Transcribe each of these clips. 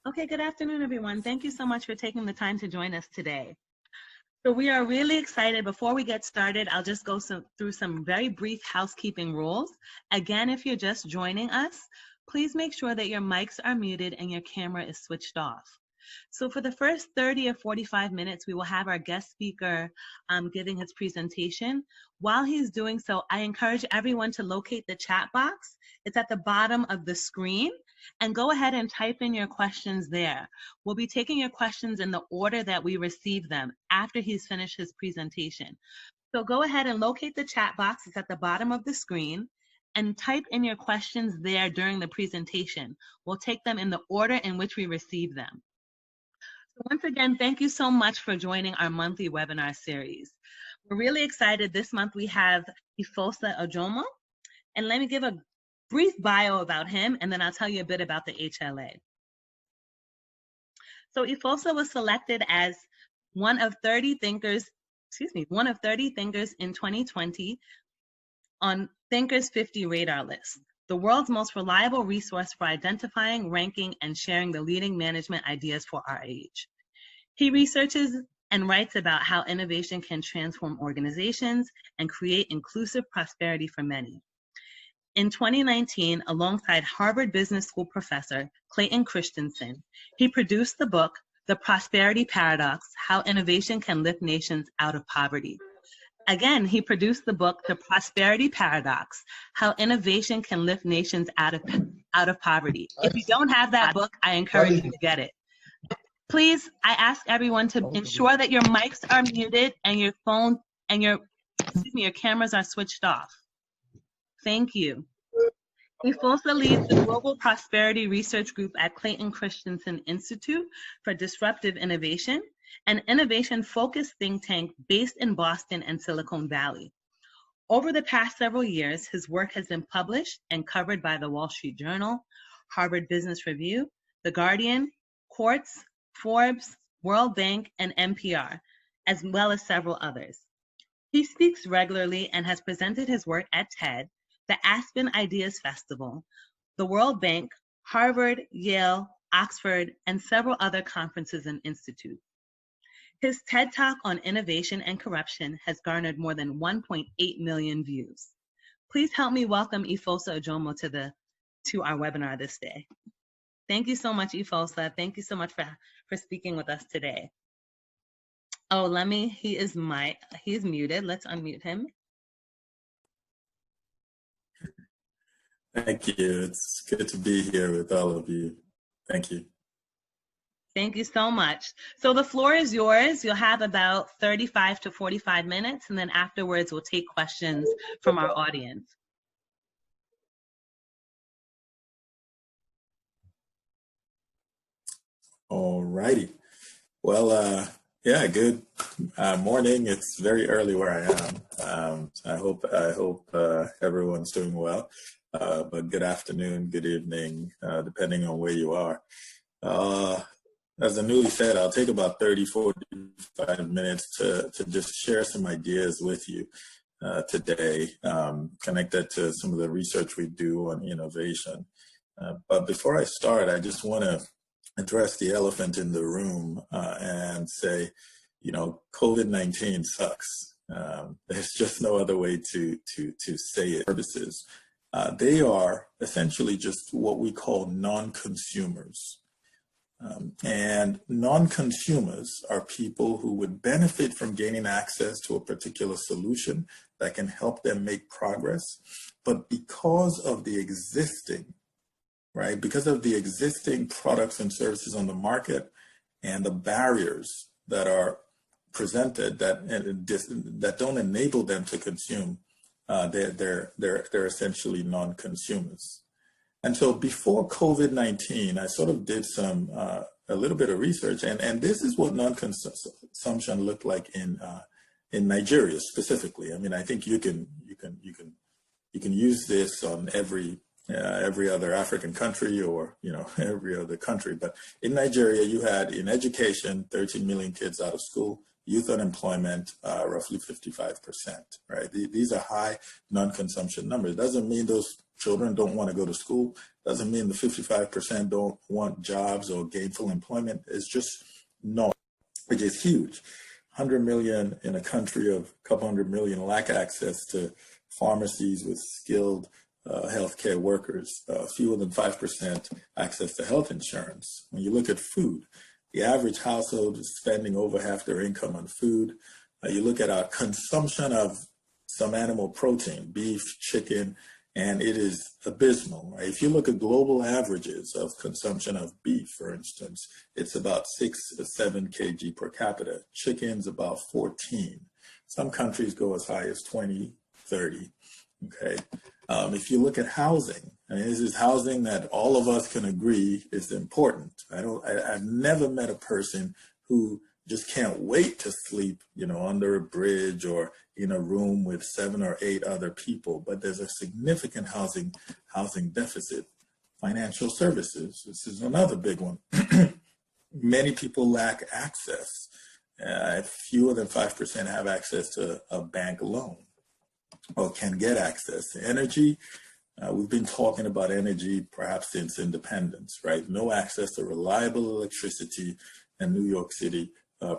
Okay, good afternoon, everyone. Thank you so much for taking the time to join us today. So we are really excited. Before we get started, I'll just go through some very brief housekeeping rules. Again, if you're just joining us, please make sure that your mics are muted and your camera is switched off. So for the first 30 or 45 minutes, we will have our guest speaker giving his presentation. While he's doing so, I encourage everyone to locate the chat box. It's at the bottom of the screen, and go ahead and type in your questions there. We'll be taking your questions in the order that we receive them after he's finished his presentation. So go ahead and locate the chat box. It's at the bottom of the screen, and type in your questions there during the presentation. We'll take them in the order in which we receive them. Once again, thank you so much for joining our monthly webinar series. We're really excited. This month we have Efosa Ojomo, and let me give a brief bio about him, and then I'll tell you a bit about the HLA. So Efosa was selected as one of 30 thinkers in 2020 on Thinkers 50 radar list, the world's most reliable resource for identifying, ranking, and sharing the leading management ideas for our age. He researches and writes about how innovation can transform organizations and create inclusive prosperity for many. In 2019, alongside Harvard Business School professor Clayton Christensen, he produced the book, The Prosperity Paradox: How Innovation Can Lift Nations Out of Poverty. Again, he produced the book, The Prosperity Paradox: How Innovation Can Lift Nations Out of Poverty. If you don't have that book, I encourage you to get it. Please, I ask everyone to ensure that your mics are muted and your phone and your cameras are switched off. Thank you. Efosa leads the Global Prosperity Research Group at Clayton Christensen Institute for Disruptive Innovation, an innovation-focused think tank based in Boston and Silicon Valley. Over the past several years, his work has been published and covered by the Wall Street Journal, Harvard Business Review, The Guardian, Quartz, Forbes, World Bank, and NPR, as well as several others. He speaks regularly and has presented his work at TED, the Aspen Ideas Festival, the World Bank, Harvard, Yale, Oxford, and several other conferences and institutes. His TED Talk on innovation and corruption has garnered more than 1.8 million views. Please help me welcome Efosa Ojomo to our webinar this day. Thank you so much, Efosa. Thank you so much for speaking with us today. Oh, he is muted. Let's unmute him. Thank you. It's good to be here with all of you. Thank you. Thank you so much. So the floor is yours. You'll have about 35 to 45 minutes, and then afterwards we'll take questions from our audience. All righty. Well, yeah, good morning. It's very early where I am. I hope everyone's doing well. But good afternoon, good evening, depending on where you are. As the newly said, I'll take about 30, 45 minutes to just share some ideas with you today, connected to some of the research we do on innovation. But before I start, I just want to address the elephant in the room and say, COVID-19 sucks. There's just no other way to say it. Services. They are essentially just what we call non-consumers. And non-consumers are people who would benefit from gaining access to a particular solution that can help them make progress. But because of the existing products and services on the market and the barriers that are presented that don't enable them to consume, they're essentially non-consumers. And so before COVID-19, I sort of did a little bit of research, and this is what non-consumption looked like in Nigeria specifically. I mean, I think you can use this on every other African country or every other country. But in Nigeria, you had in education 13 million kids out of school, youth unemployment roughly 55%. Right? These are high non-consumption numbers. Doesn't mean those children don't want to go to school. Doesn't mean the 55% don't want jobs or gainful employment. It's just not, which is huge. 100 million in a country of a couple 100 million lack access to pharmacies with skilled healthcare workers, fewer than 5% access to health insurance. When you look at food, the average household is spending over half their income on food. You look at our consumption of some animal protein, beef, chicken, and it is abysmal. Right? If you look at global averages of consumption of beef, for instance, it's about 6 to 7 kg per capita. Chicken's about 14. Some countries go as high as 20, 30. Okay. If you look at housing, and this is housing that all of us can agree is important. I've never met a person who just can't wait to sleep, under a bridge or in a room with 7 or 8 other people. But there's a significant housing deficit. Financial services, this is another big one. Many people lack access. Fewer than 5% have access to a bank loan or can get access to energy. We've been talking about energy perhaps since independence, right? No access to reliable electricity, and New York City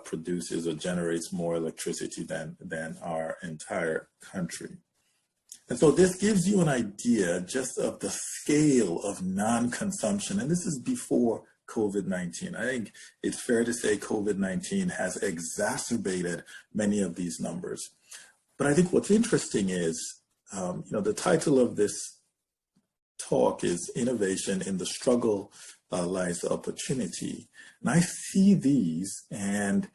produces or generates more electricity than our entire country. And so this gives you an idea just of the scale of non-consumption, and this is before COVID-19. I think it's fair to say COVID-19 has exacerbated many of these numbers. But I think what's interesting is, the title of this talk is Innovation in the Struggle Lies Opportunity. And I see these, and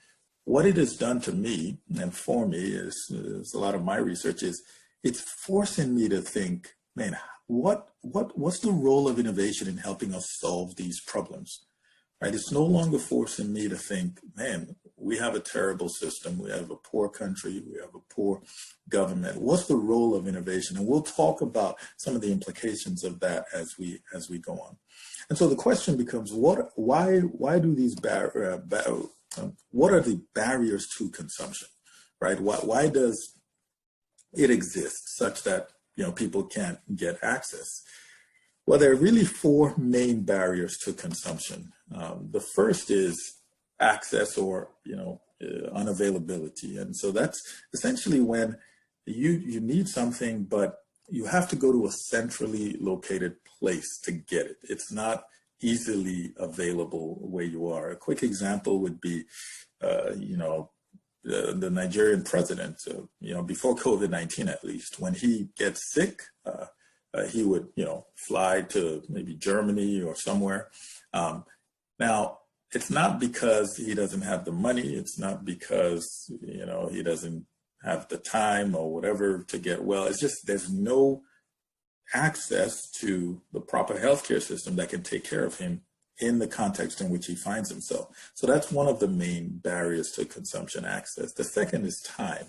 what it has done to me and for me is a lot of my research is it's forcing me to think, man, what's the role of innovation in helping us solve these problems? Right? It's no longer forcing me to think, man, we have a terrible system, we have a poor country, we have a poor government. What's the role of innovation? And we'll talk about some of the implications of that as we go on. And so the question becomes, why do these what are the barriers to consumption, right? Why does it exist such that people can't get access? Well, there are really 4 main barriers to consumption. The first is access or unavailability, and so that's essentially when you need something, but you have to go to a centrally located place to get it. It's not easily available where you are. A quick example would be, the Nigerian president, before COVID-19 at least, when he gets sick, he would, fly to maybe Germany or somewhere. Now, it's not because he doesn't have the money. It's not because, he doesn't have the time or whatever to get well. It's just there's no access to the proper healthcare system that can take care of him in the context in which he finds himself. So that's one of the main barriers to consumption access. The second is time.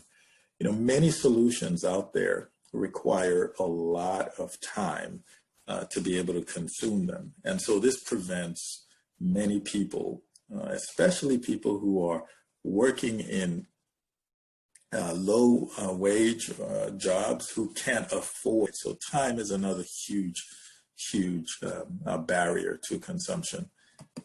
Many solutions out there require a lot of time to be able to consume them. And so this prevents many people, especially people who are working in low wage jobs who can't afford. So time is another huge barrier to consumption.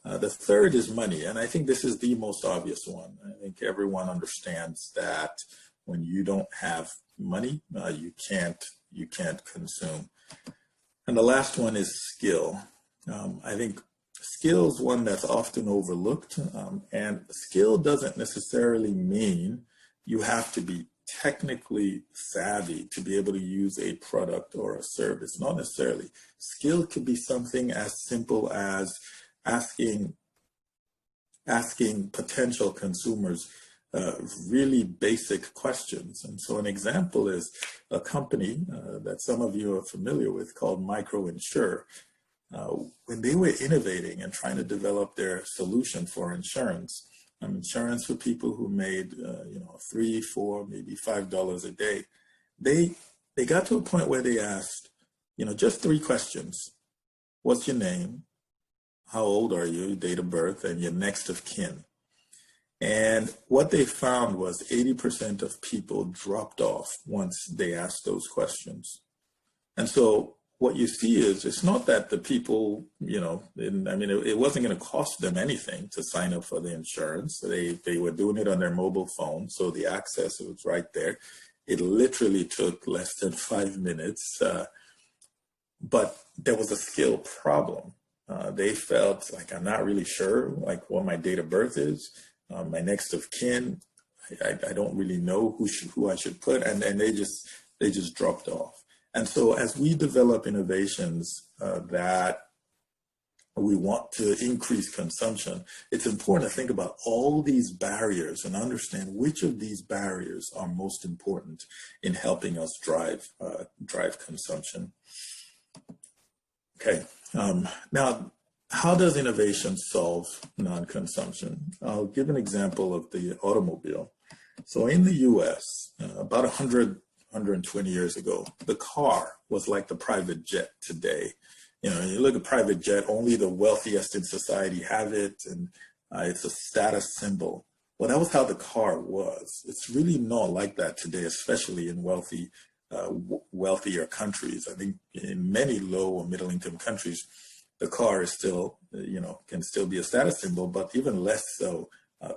The third is money, and I think this is the most obvious one. I think everyone understands that when you don't have money, you can't consume. And the last one is skill. I think skill is one that's often overlooked, and skill doesn't necessarily mean you have to be technically savvy to be able to use a product or a service. Not necessarily. Skill could be something as simple as asking potential consumers really basic questions. And so an example is a company that some of you are familiar with called MicroInsure. When they were innovating and trying to develop their solution for insurance for people who made $3, $4, maybe $5 a day, they got to a point where they asked, just 3 questions. What's your name? How old are you? Date of birth, and your next of kin. And what they found was 80% of people dropped off once they asked those questions. And so what you see is it's not that the people, it wasn't going to cost them anything to sign up for the insurance. They were doing it on their mobile phone, so the access was right there. It literally took less than 5 minutes, but there was a skill problem. They felt like, I'm not really sure like what my date of birth is, my next of kin. I don't really know who I should put, and they just dropped off. And so as we develop innovations that we want to increase consumption, it's important to think about all these barriers and understand which of these barriers are most important in helping us drive consumption. Okay, now how does innovation solve non-consumption? I'll give an example of the automobile. So in the US, about 120 years ago, the car was like the private jet today. You look at private jet, only the wealthiest in society have it, and it's a status symbol. Well, that was how the car was. It's really not like that today, especially in wealthier countries. I think in many low or middle income countries, the car is still, can still be a status symbol, but even less so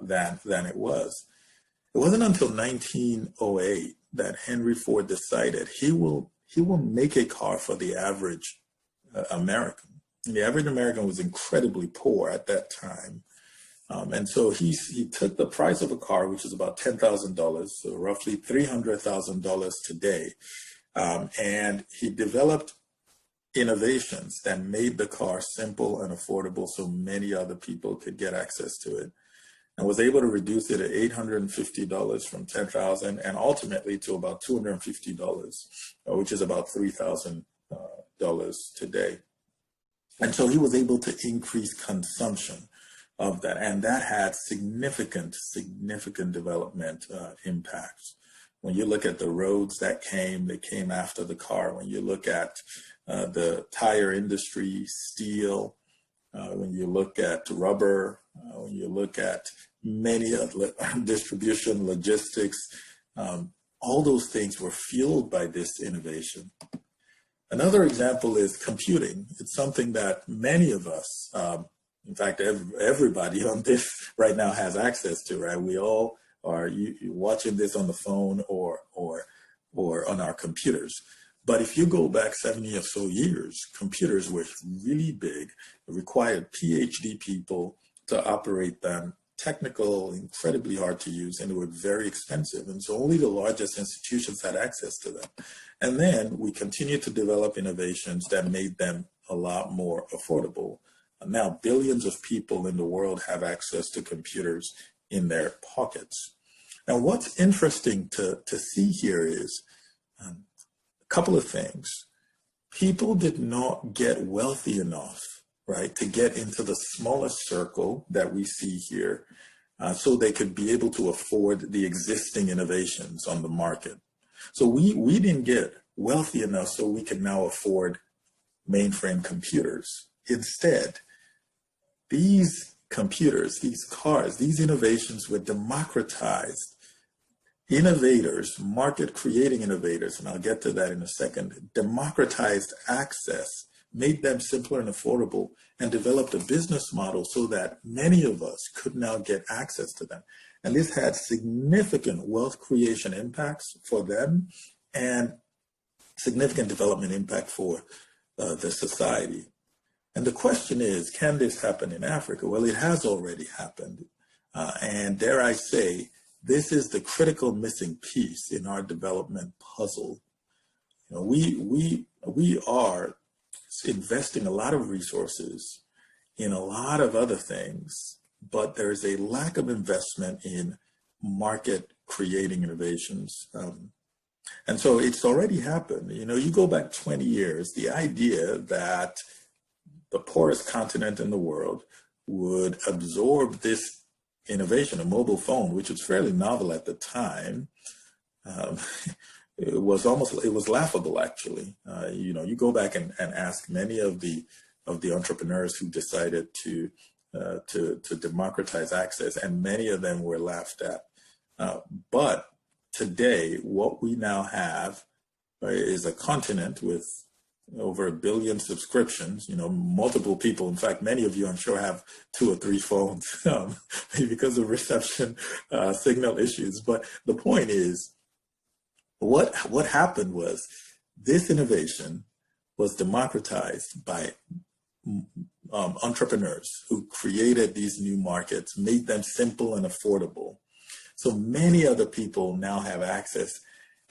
than it was. It wasn't until 1908 that Henry Ford decided he will make a car for the average American. And the average American was incredibly poor at that time. And so he took the price of a car, which is about $10,000, so roughly $300,000 today, and he developed innovations that made the car simple and affordable so many other people could get access to it, and was able to reduce it at $850 from $10,000 and ultimately to about $250, which is about $3,000 today. And so he was able to increase consumption of that, and that had significant development impacts. When you look at the roads that came after the car, when you look at the tire industry, steel, when you look at rubber, when you look at many of distribution, logistics, all those things were fueled by this innovation. Another example is computing. It's something that many of us, in fact, everybody on this right now has access to, right? We all are watching this on the phone or on our computers. But if you go back 70 or so years, computers were really big. It required PhD people to operate them, technical, incredibly hard to use, and they were very expensive. And so only the largest institutions had access to them. And then we continued to develop innovations that made them a lot more affordable. Now, billions of people in the world have access to computers in their pockets. Now, what's interesting to see here is a couple of things. People did not get wealthy enough, right, to get into the smallest circle that we see here, so they could be able to afford the existing innovations on the market. So we didn't get wealthy enough so we could now afford mainframe computers. Instead, these computers, these cars, these innovations were democratized. Innovators, market creating innovators, and I'll get to that in a second, democratized access, made them simpler and affordable, and developed a business model so that many of us could now get access to them. And this had significant wealth creation impacts for them and significant development impact for the society. And the question is, can this happen in Africa? Well, it has already happened. And dare I say, this is the critical missing piece in our development puzzle. We are investing a lot of resources in a lot of other things, but there is a lack of investment in market creating innovations. And so it's already happened. You go back 20 years, the idea that the poorest continent in the world would absorb this innovation, a mobile phone, which was fairly novel at the time, it was laughable, actually. You go back and ask many of the entrepreneurs who decided to democratize access, and many of them were laughed at. But today, what we now have is a continent with over 1 billion subscriptions, multiple people. In fact, many of you, I'm sure, have 2 or 3 phones because of reception signal issues. But the point is, what happened was this innovation was democratized by entrepreneurs who created these new markets, made them simple and affordable. So many other people now have access.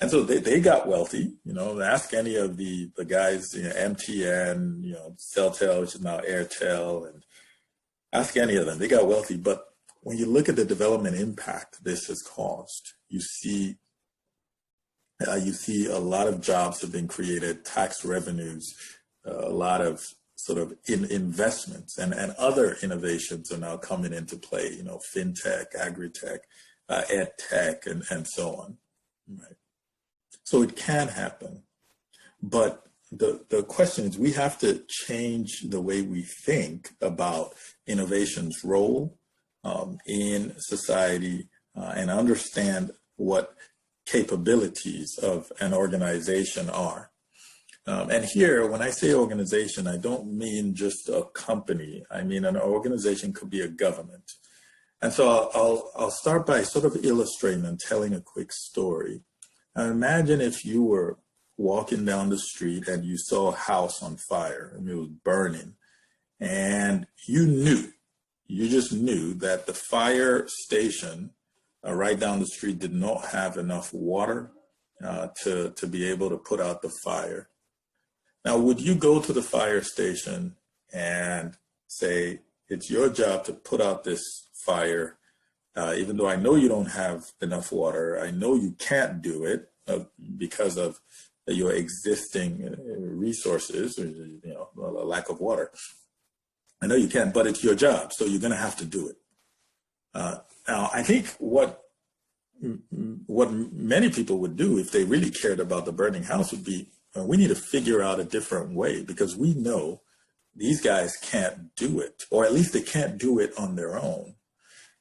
And so they got wealthy. Ask any of the guys, MTN, Celtel, which is now Airtel, and ask any of them. They got wealthy. But when you look at the development impact this has caused, you see a lot of jobs have been created, tax revenues, a lot of sort of investments, and other innovations are now coming into play. Fintech, agri-tech, ed tech, and so on. Right. So it can happen, but the question is, we have to change the way we think about innovation's role in society and understand what capabilities of an organization are. And here, when I say organization, I don't mean just a company. I mean, an organization could be a government. And so I'll start by sort of illustrating and telling a quick story. Now imagine if you were walking down the street and you saw a house on fire and it was burning, and you just knew that the fire station right down the street did not have enough water to be able to put out the fire. Now, would you go to the fire station and say, it's your job to put out this fire, even though I know you don't have enough water, I know you can't do it because of your existing resources, or a lack of water. I know you can't, but it's your job, so you're going to have to do it. Now, I think what many people would do if they really cared about the burning house would be, we need to figure out a different way, because we know these guys can't do it, or at least they can't do it on their own.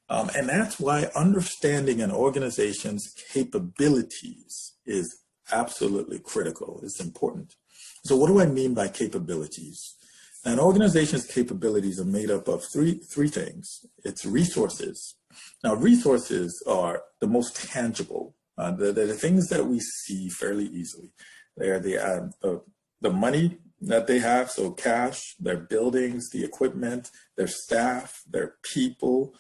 And that's why understanding an organization's capabilities is absolutely critical. It's important. So what do I mean by capabilities? An organization's capabilities are made up of three things. It's resources. Now, resources are the most tangible. They're the things that we see fairly easily. They're the money that they have, so cash, their buildings, the equipment, their staff, their people,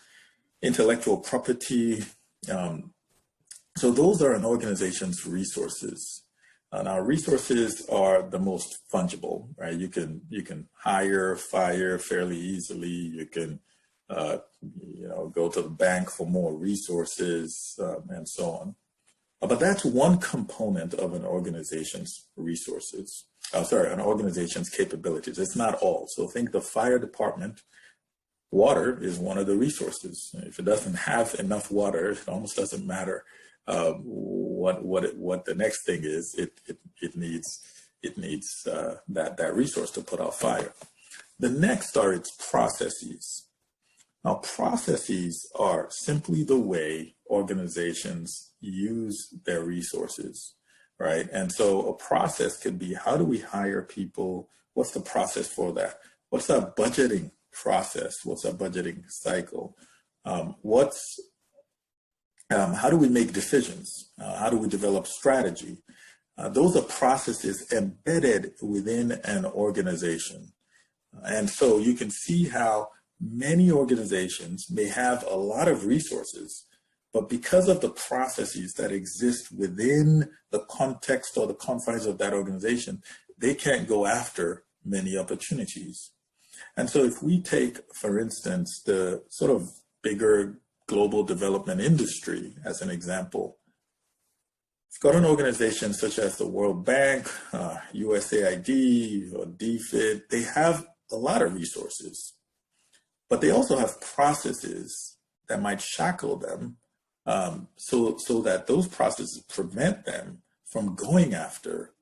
intellectual property. So those are an organization's resources. Now, resources are the most fungible, right? You can hire, fire fairly easily. You can go to the bank for more resources, and so on. But that's one component of an organization's resources. An organization's capabilities. It's not all. So think the fire department. Water is one of the resources. If it doesn't have enough water, it almost doesn't matter what the next thing is. It needs that resource to put out fire. The next are its processes. Now, processes are simply the way organizations use their resources, right? And so a process could be, how do we hire people? What's the process for that? What's our budgeting process? What's our budgeting cycle? How do we make decisions? How do we develop strategy? Those are processes embedded within an organization. And so you can see how many organizations may have a lot of resources, but because of the processes that exist within the context or the confines of that organization, they can't go after many opportunities. And so if we take, for instance, the sort of bigger global development industry as an example, it's got an organization such as the World Bank, USAID, or DFID. They have a lot of resources, but they also have processes that might shackle them, so that those processes prevent them from going after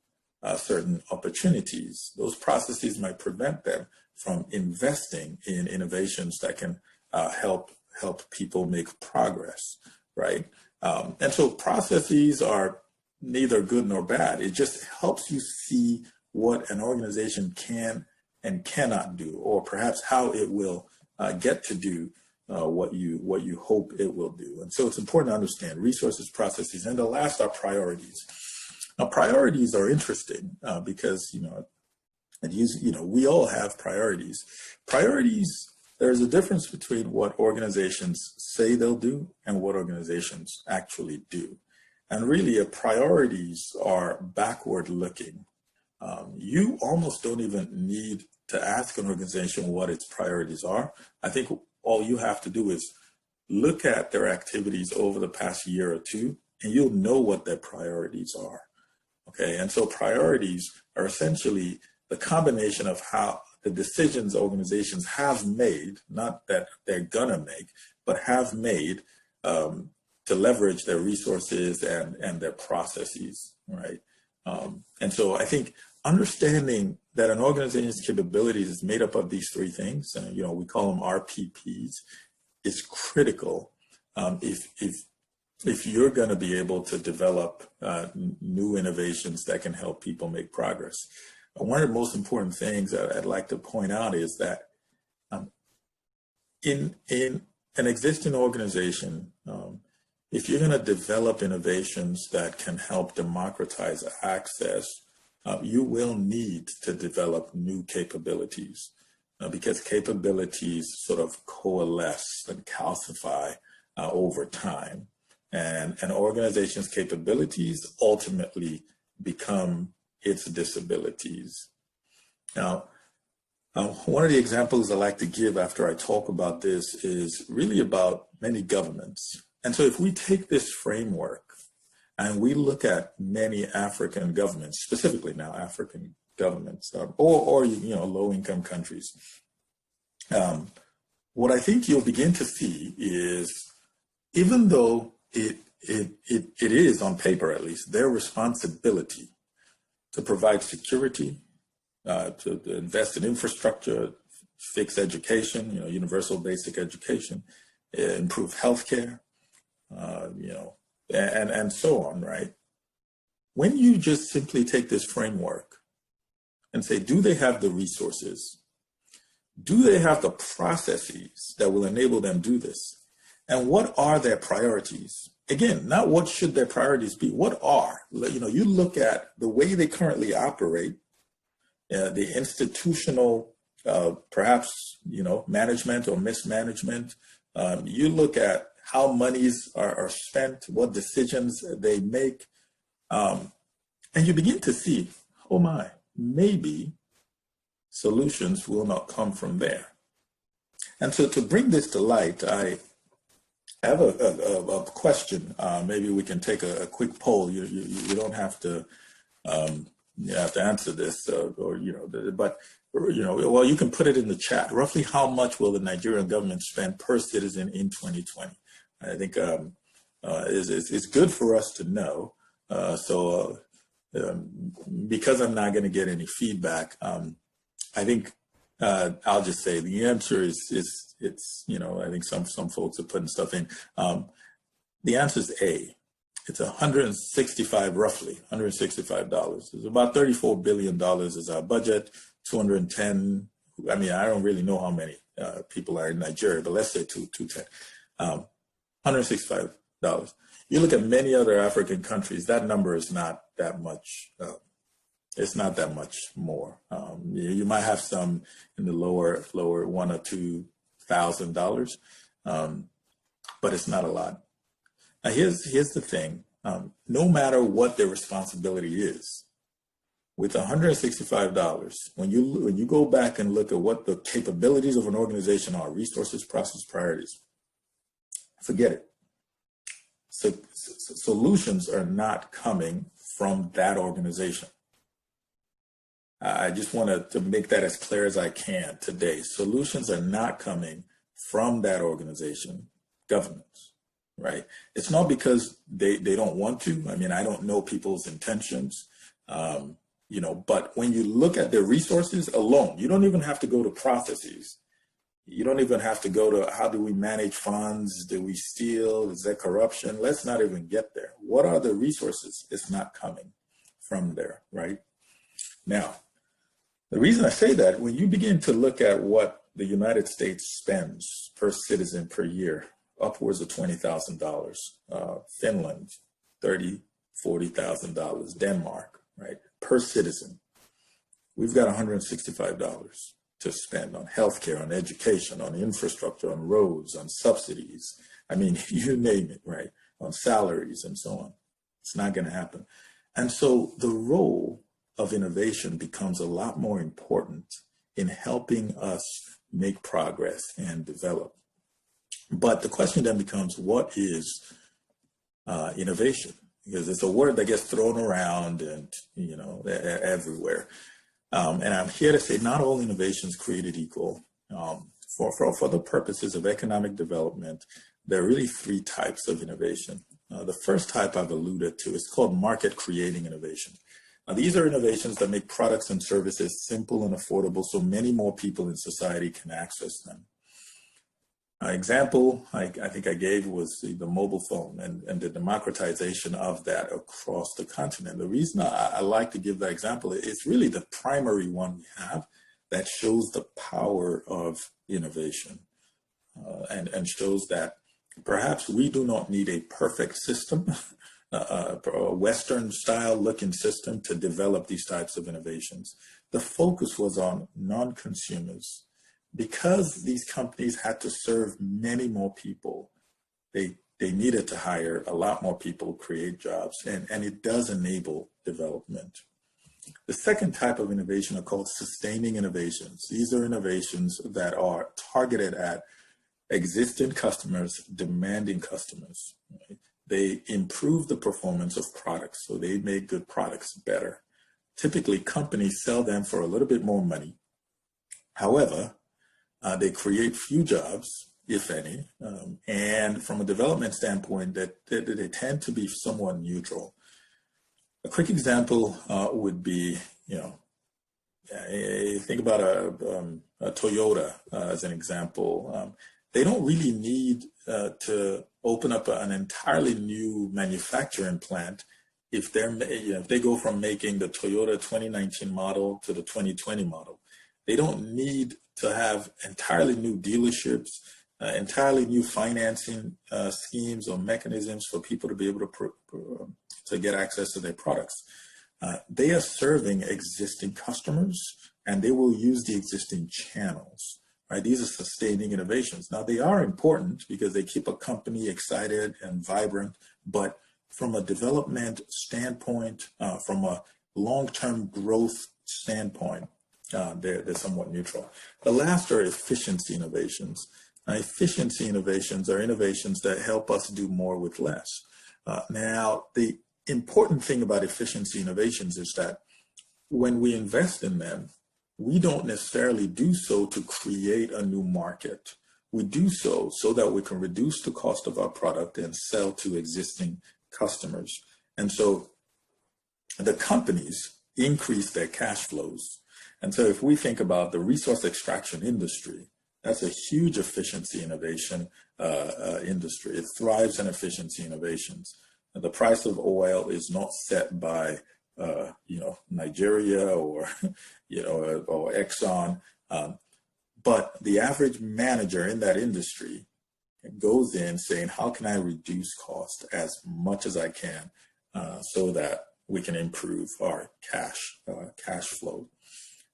certain opportunities. Those processes might prevent them from investing in innovations that can help people make progress, right? And so processes are neither good nor bad. It just helps you see what an organization can and cannot do, or perhaps how it will get to do what you hope it will do. And so it's important to understand resources, processes, and the last are priorities. Now, priorities are interesting because we all have priorities. Priorities, there's a difference between what organizations say they'll do and what organizations actually do. And really, priorities are backward looking. You almost don't even need to ask an organization what its priorities are. I think all you have to do is look at their activities over the past year or two, and you'll know what their priorities are. Okay, and so priorities are essentially the combination of how the decisions organizations have made, not that they're gonna make, but have made to leverage their resources and their processes, right? And so I think understanding that an organization's capabilities is made up of these three things, and we call them RPPs, is critical if you're going to be able to develop new innovations that can help people make progress. One of the most important things that I'd like to point out is that in an existing organization, if you're going to develop innovations that can help democratize access, you will need to develop new capabilities because capabilities sort of coalesce and calcify over time. And an organization's capabilities ultimately become its disabilities. Now, one of the examples I like to give after I talk about this is really about many governments. And so if we take this framework and we look at many African governments, specifically now African governments, or low-income countries, what I think you'll begin to see is, even though it is on paper at least their responsibility to provide security, to invest in infrastructure, fix education, universal basic education, improve healthcare, and so on, right? When you just simply take this framework and say, do they have the resources? Do they have the processes that will enable them to do this? And what are their priorities? Again, not what should their priorities be, what are? You look at the way they currently operate, the institutional, perhaps, management or mismanagement. You look at how monies are spent, what decisions they make, and you begin to see, oh my, maybe solutions will not come from there. And so to bring this to light, I have a question. Maybe we can take a quick poll. You don't have to answer this, well, you can put it in the chat. Roughly how much will the Nigerian government spend per citizen in 2020? I think it's good for us to know. Because I'm not going to get any feedback, I think I'll just say the answer is I think some folks are putting stuff in. The answer is A. It's roughly $165. It's about $34 billion is our budget. 210. I mean, I don't really know how many people are in Nigeria, but let's say 210. $165. You look at many other African countries, that number is not that much. It's not that much more. You might have some in the lower $1,000 or $2,000, but it's not a lot. Now here's the thing. No matter what their responsibility is, with $165, when you go back and look at what the capabilities of an organization are, resources, process, priorities, forget it. So solutions are not coming from that organization. I just want to make that as clear as I can today. Solutions are not coming from that organization, governments, right? It's not because they don't want to. I mean, I don't know people's intentions, but when you look at their resources alone, you don't even have to go to processes. You don't even have to go to how do we manage funds? Do we steal? Is there corruption? Let's not even get there. What are the resources? It's not coming from there, right? Now, the reason I say that, when you begin to look at what the United States spends per citizen per year, upwards of $20,000. Finland, $30,000, $40,000. Denmark, right, per citizen. We've got $165 to spend on healthcare, on education, on infrastructure, on roads, on subsidies. I mean, you name it, right? On salaries and so on. It's not going to happen. And so the role of innovation becomes a lot more important in helping us make progress and develop. But the question then becomes, what is innovation? Because it's a word that gets thrown around and, you know, everywhere. And I'm here to say not all innovations created equal. For the purposes of economic development, there are really three types of innovation. The first type I've alluded to is called market creating innovation. Now, these are innovations that make products and services simple and affordable so many more people in society can access them. Example I think I gave was the mobile phone and the democratization of that across the continent. The reason I like to give that example is really the primary one we have that shows the power of innovation and shows that perhaps we do not need a perfect system, a Western style looking system to develop these types of innovations. The focus was on non-consumers. Because these companies had to serve many more people, they needed to hire a lot more people, create jobs, and it does enable development. The second type of innovation are called sustaining innovations. These are innovations that are targeted at existing customers, demanding customers. Right? They improve the performance of products, so they make good products better. Typically, companies sell them for a little bit more money. However, they create few jobs, if any, and from a development standpoint, they tend to be somewhat neutral. A quick example would be, you know, think about a Toyota as an example. They don't really need to open up an entirely new manufacturing plant if they go from making the Toyota 2019 model to the 2020 model. They don't need to have entirely new dealerships, entirely new financing schemes or mechanisms for people to be able to get access to their products. They are serving existing customers, and they will use the existing channels. Right? These are sustaining innovations. Now, they are important because they keep a company excited and vibrant, but from a development standpoint, from a long-term growth standpoint, they're somewhat neutral. The last are efficiency innovations. Efficiency innovations are innovations that help us do more with less. Now, the important thing about efficiency innovations is that when we invest in them, we don't necessarily do so to create a new market. We do so that we can reduce the cost of our product and sell to existing customers. And so the companies increase their cash flows. And so if we think about the resource extraction industry, that's a huge efficiency innovation industry. It thrives in efficiency innovations. And the price of oil is not set by, Nigeria or, or Exxon. But the average manager in that industry goes in saying, how can I reduce cost as much as I can so that we can improve our cash flow?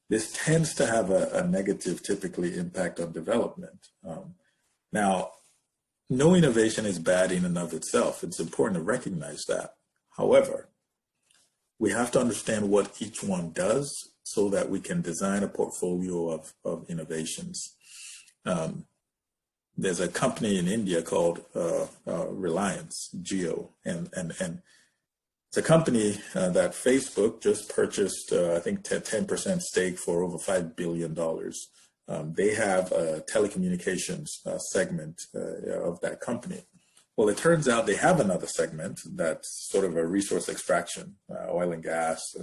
This tends to have a negative, typically, impact on development. Now, no innovation is bad in and of itself. It's important to recognize that. However, we have to understand what each one does so that we can design a portfolio of innovations. There's a company in India called Reliance Jio, and it's a company that Facebook just purchased, I think, 10% stake for over $5 billion. They have a telecommunications segment of that company. Well, it turns out they have another segment that's sort of a resource extraction, oil and gas.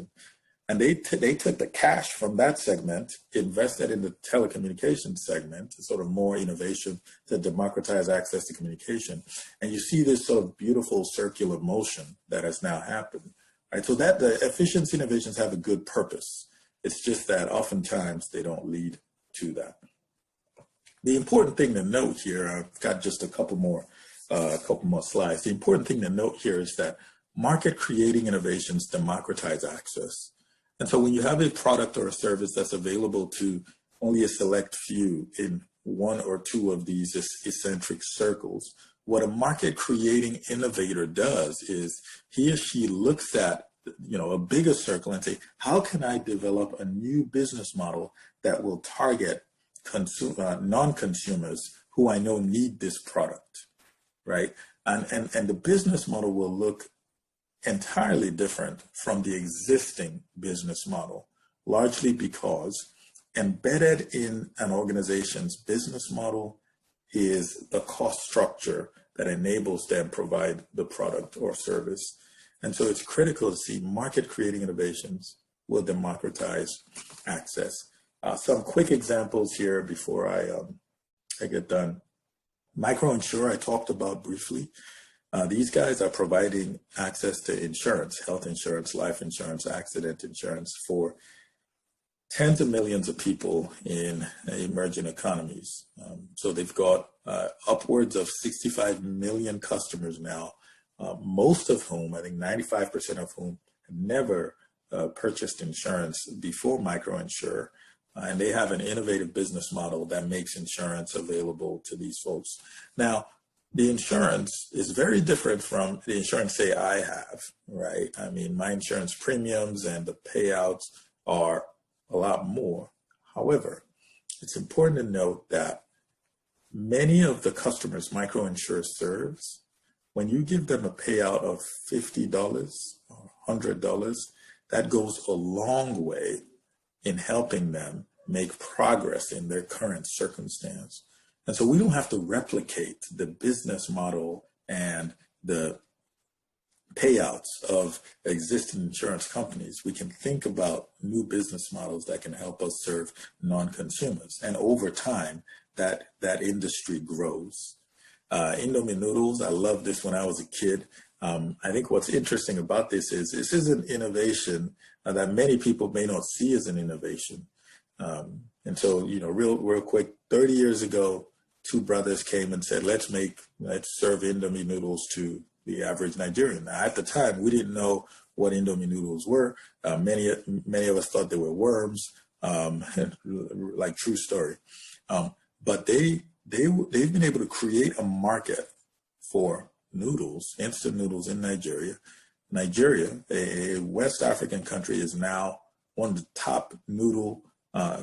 And they took the cash from that segment, invested in the telecommunications segment, sort of more innovation to democratize access to communication. And you see this sort of beautiful circular motion that has now happened. right? So that the efficiency innovations have a good purpose. It's just that oftentimes they don't lead to that. The important thing to note here, I've got just a couple more slides. The important thing to note here is that market creating innovations democratize access. And so when you have a product or a service that's available to only a select few in one or two of these eccentric circles, what a market creating innovator does is he or she looks at a bigger circle and say, how can I develop a new business model that will target non-consumers who I know need this product, right? And the business model will look entirely different from the existing business model, largely because embedded in an organization's business model is the cost structure that enables them to provide the product or service. And so it's critical to see market creating innovations will democratize access. Some quick examples here before I get done. MicroInsure, I talked about briefly. These guys are providing access to insurance, health insurance, life insurance, accident insurance for tens of millions of people in emerging economies. So they've got upwards of 65 million customers now, most of whom, I think 95% of whom, have never purchased insurance before MicroInsure. And they have an innovative business model that makes insurance available to these folks. Now, the insurance is very different from the insurance, say, I have, right? I mean, my insurance premiums and the payouts are a lot more. However, it's important to note that many of the customers MicroInsure serves, when you give them a payout of $50 or $100, that goes a long way in helping them make progress in their current circumstance. And so we don't have to replicate the business model and the payouts of existing insurance companies. We can think about new business models that can help us serve non-consumers. And over time, that industry grows. Indomie noodles, I loved this when I was a kid. I think what's interesting about this is an innovation that many people may not see as an innovation. And so, real quick, 30 years ago, two brothers came and said, let's serve Indomie noodles to the average Nigerian. Now, at the time, we didn't know what Indomie noodles were. Many of us thought they were worms, like true story. But they've been able to create a market for noodles, instant noodles in Nigeria. Nigeria, a West African country, is now one of the top noodle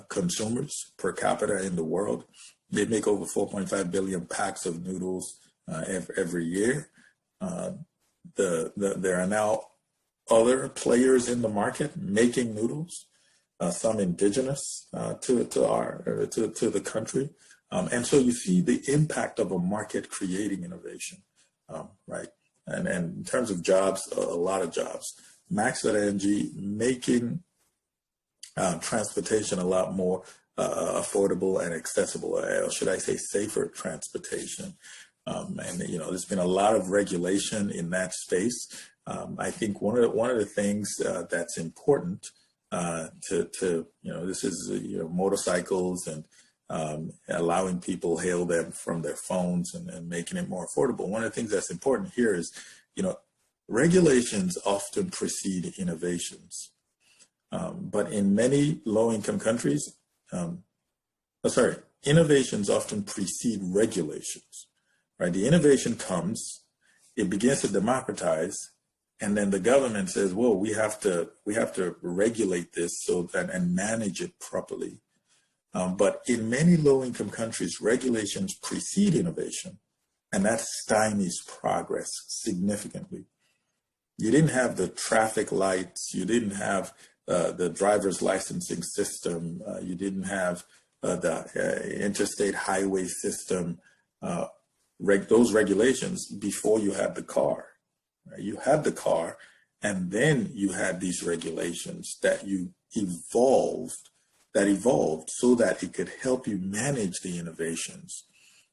consumers per capita in the world. They make over 4.5 billion packs of noodles every year. There are now other players in the market making noodles, some indigenous to the country. And so you see the impact of a market creating innovation, right? And in terms of jobs, a lot of jobs. Max.ng making transportation a lot more affordable and accessible, or should I say safer transportation. And there's been a lot of regulation in that space. I think one of the things that's important this is motorcycles and allowing people hail them from their phones and making it more affordable. One of the things that's important here is regulations often precede innovations, but in many low-income countries, innovations often precede regulations. Right, the innovation comes, it begins to democratize, and then the government says, "Well, we have to regulate this and manage it properly." But in many low-income countries, regulations precede innovation, and that stymies progress significantly. You didn't have the traffic lights, you didn't have the driver's licensing system, you didn't have the interstate highway system. Those regulations before you had the car. Right? You had the car, and then you had these regulations that evolved so that it could help you manage the innovations.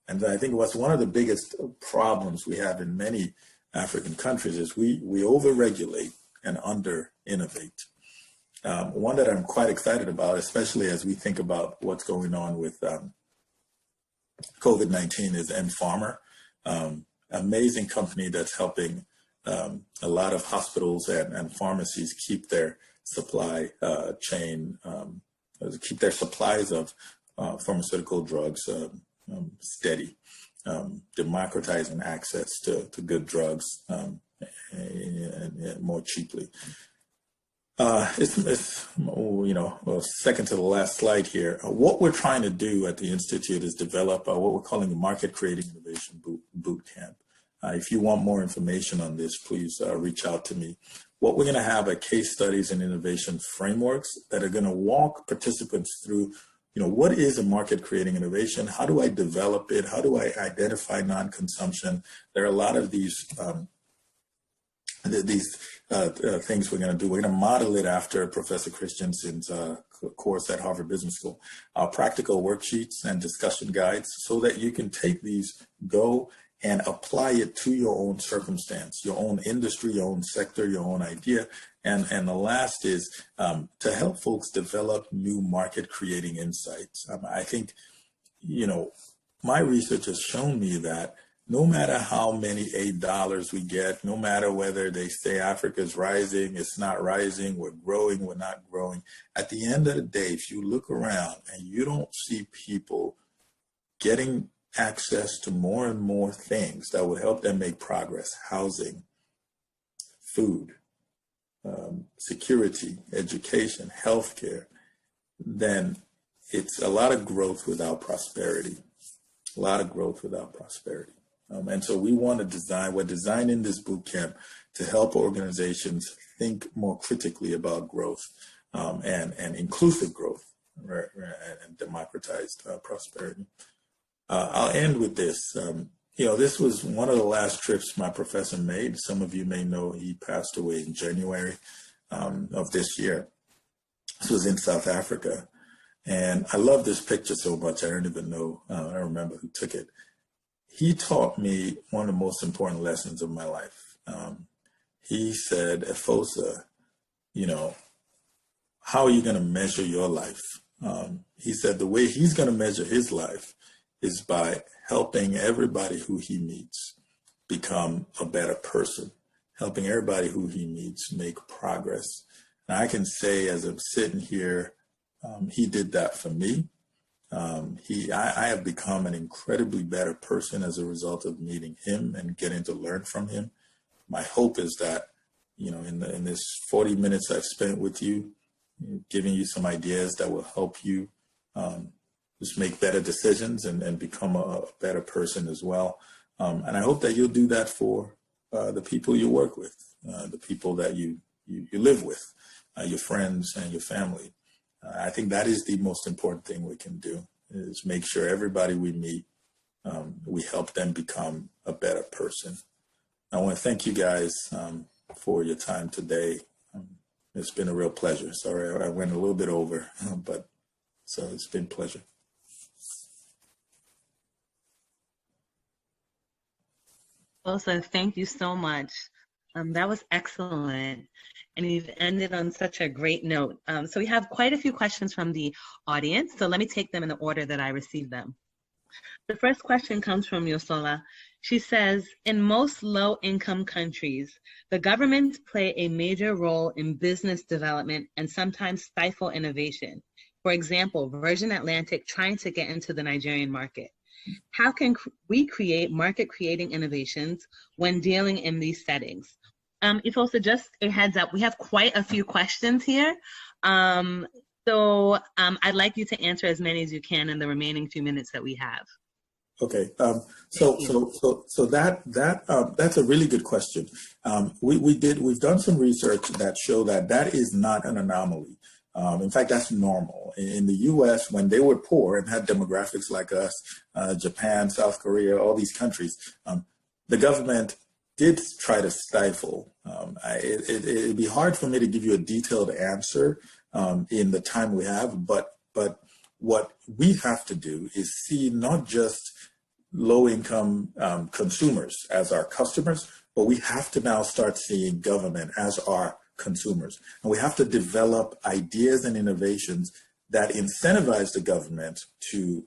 And I think what's one of the biggest problems we have in many African countries is we over-regulate and under innovate. One that I'm quite excited about, especially as we think about what's going on with COVID-19, is Farmer. Amazing company that's helping a lot of hospitals and pharmacies keep their supply chain, keep their supplies of pharmaceutical drugs steady, democratizing access to good drugs and more cheaply. Second to the last slide here. What we're trying to do at the Institute is develop what we're calling a Market Creating Innovation Bootcamp. If you want more information on this, please reach out to me. What we're going to have are case studies and innovation frameworks that are going to walk participants through, what is a market creating innovation? How do I develop it? How do I identify non-consumption? There are a lot of these things we're going to do. We're going to model it after Professor Christensen's course at Harvard Business School. Practical worksheets and discussion guides so that you can take these, go and apply it to your own circumstance, your own industry, your own sector, your own idea. And the last is to help folks develop new market creating insights. I think, my research has shown me that no matter how many $8 we get, no matter whether they say Africa's rising, it's not rising, we're growing, we're not growing, at the end of the day, if you look around and you don't see people getting access to more and more things that would help them make progress, housing, food, security, education, healthcare, then it's a lot of growth without prosperity, a lot of growth without prosperity. And so we're designing this boot camp to help organizations think more critically about growth and inclusive growth and democratized prosperity. I'll end with this. This was one of the last trips my professor made. Some of you may know he passed away in January of this year. This was in South Africa. And I love this picture so much, I don't even know, I don't remember who took it. He taught me one of the most important lessons of my life. He said, Efosa, how are you going to measure your life? He said the way he's going to measure his life is by helping everybody who he meets become a better person, helping everybody who he meets make progress. And I can say, as I'm sitting here, he did that for me. I have become an incredibly better person as a result of meeting him and getting to learn from him. My hope is that, in this 40 minutes I've spent with you, giving you some ideas that will help you just make better decisions and become a better person as well. And I hope that you'll do that for the people you work with, the people that you live with, your friends and your family. I think that is the most important thing we can do, is make sure everybody we meet, we help them become a better person. I want to thank you guys for your time today. It's been a real pleasure. Sorry, I went a little bit over, but so it's been a pleasure. Efosa, thank you so much. That was excellent. And you've ended on such a great note. So we have quite a few questions from the audience. So let me take them in the order that I received them. The first question comes from Yosola. She says, in most low-income countries, the governments play a major role in business development and sometimes stifle innovation. For example, Virgin Atlantic trying to get into the Nigerian market. How can we create market-creating innovations when dealing in these settings? Efosa, just a heads up, we have quite a few questions here. So I'd like you to answer as many as you can in the remaining few minutes that we have. Okay, so that's a really good question. We've done some research that show that is not an anomaly. In fact, that's normal. In the U.S., when they were poor and had demographics like us, Japan, South Korea, all these countries, the government did try to stifle. It'd be hard for me to give you a detailed answer in the time we have, but what we have to do is see not just low-income consumers as our customers, but we have to now start seeing government as our consumers. And we have to develop ideas and innovations that incentivize the government to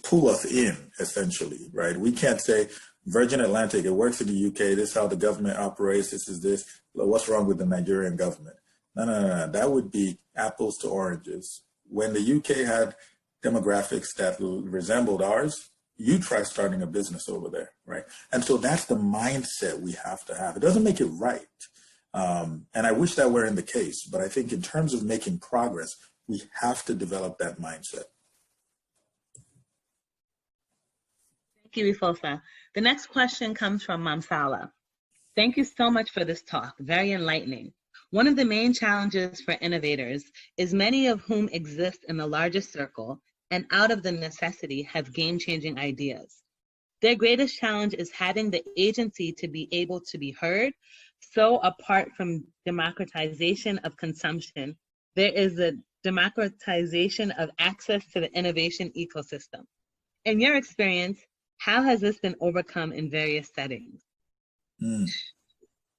pull us in, essentially, right? We can't say Virgin Atlantic, it works in the UK, this is how the government operates, this is this, what's wrong with the Nigerian government? No. That would be apples to oranges. When the UK had demographics that resembled ours, you try starting a business over there, right? And so that's the mindset we have to have. It doesn't make it right. And I wish that were in the case, but I think in terms of making progress, we have to develop that mindset. Thank you, Efosa. The next question comes from Mamsala. Thank you so much for this talk. Very enlightening. One of the main challenges for innovators is many of whom exist in the largest circle and out of the necessity have game-changing ideas. Their greatest challenge is having the agency to be able to be heard. So apart from democratization of consumption, there is a democratization of access to the innovation ecosystem. In your experience, how has this been overcome in various settings?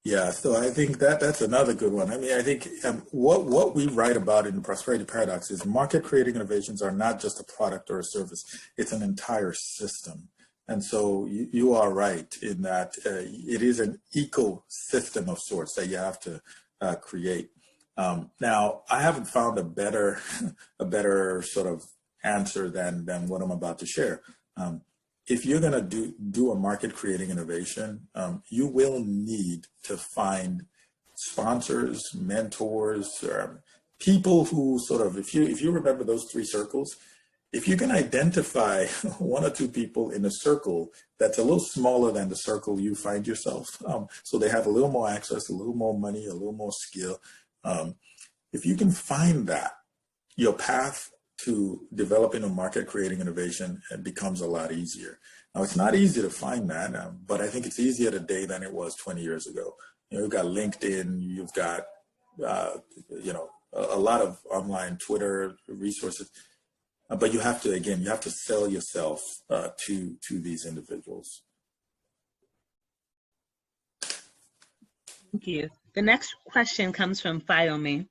Yeah, so I think that's another good one. I mean, I think what we write about in the Prosperity Paradox is market creating innovations are not just a product or a service, it's an entire system. And so you are right in that it is an ecosystem of sorts that you have to create. Now, I haven't found a better sort of answer than what I'm about to share. If you're going to do a market creating innovation, you will need to find sponsors, mentors, people who sort of, if you remember those three circles, if you can identify one or two people in a circle that's a little smaller than the circle you find yourself, so they have a little more access, a little more money, a little more skill. If you can find that, your path to developing a market creating innovation, it becomes a lot easier. Now, it's not easy to find that, but I think it's easier today than it was 20 years ago. You've got LinkedIn, you've got, a lot of online Twitter resources, but you have to sell yourself to these individuals. Thank you. The next question comes from Fayome.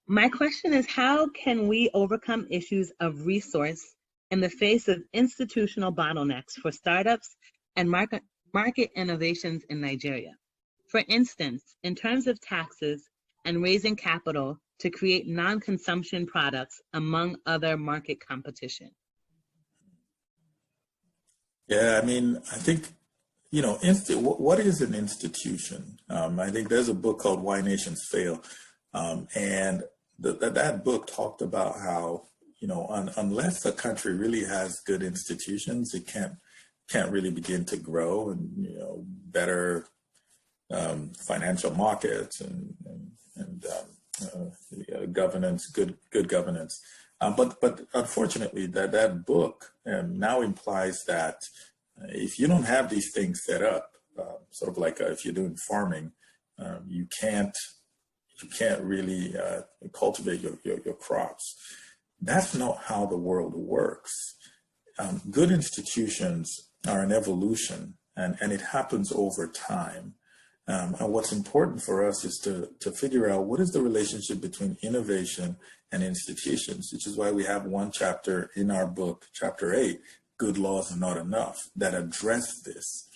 My question is, how can we overcome issues of resource in the face of institutional bottlenecks for startups and market innovations in Nigeria? For instance, in terms of taxes and raising capital to create non-consumption products among other market competition. Yeah, I mean, I think, what is an institution? I think there's a book called Why Nations Fail. And that book talked about how, unless a country really has good institutions, it can't really begin to grow and, better financial markets and governance, good governance. But unfortunately, that book now implies that if you don't have these things set up, sort of like if you're doing farming, you can't really cultivate your crops. That's not how the world works. Good institutions are an evolution, and it happens over time. And what's important for us is to figure out what is the relationship between innovation and institutions, which is why we have one chapter in our book, chapter 8, Good Laws Are Not Enough, that address this.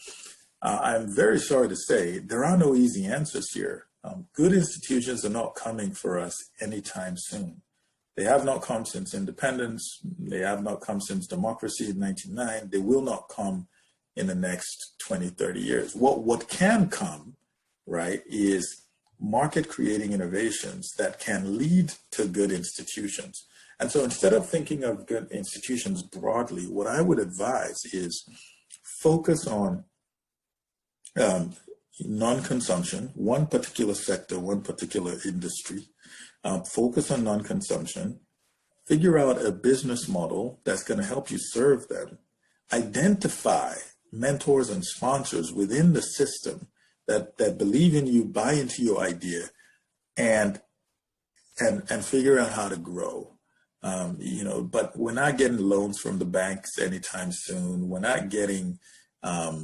I'm very sorry to say there are no easy answers here. Good institutions are not coming for us anytime soon. They have not come since independence. They have not come since democracy in 1999. They will not come in the next 20, 30 years. What can come, right, is market creating innovations that can lead to good institutions. And so instead of thinking of good institutions broadly, what I would advise is focus on non-consumption, one particular sector, one particular industry, focus on non-consumption, figure out a business model that's going to help you serve them, identify mentors and sponsors within the system that believe in you, buy into your idea, and figure out how to grow. But we're not getting loans from the banks anytime soon. We're not getting, at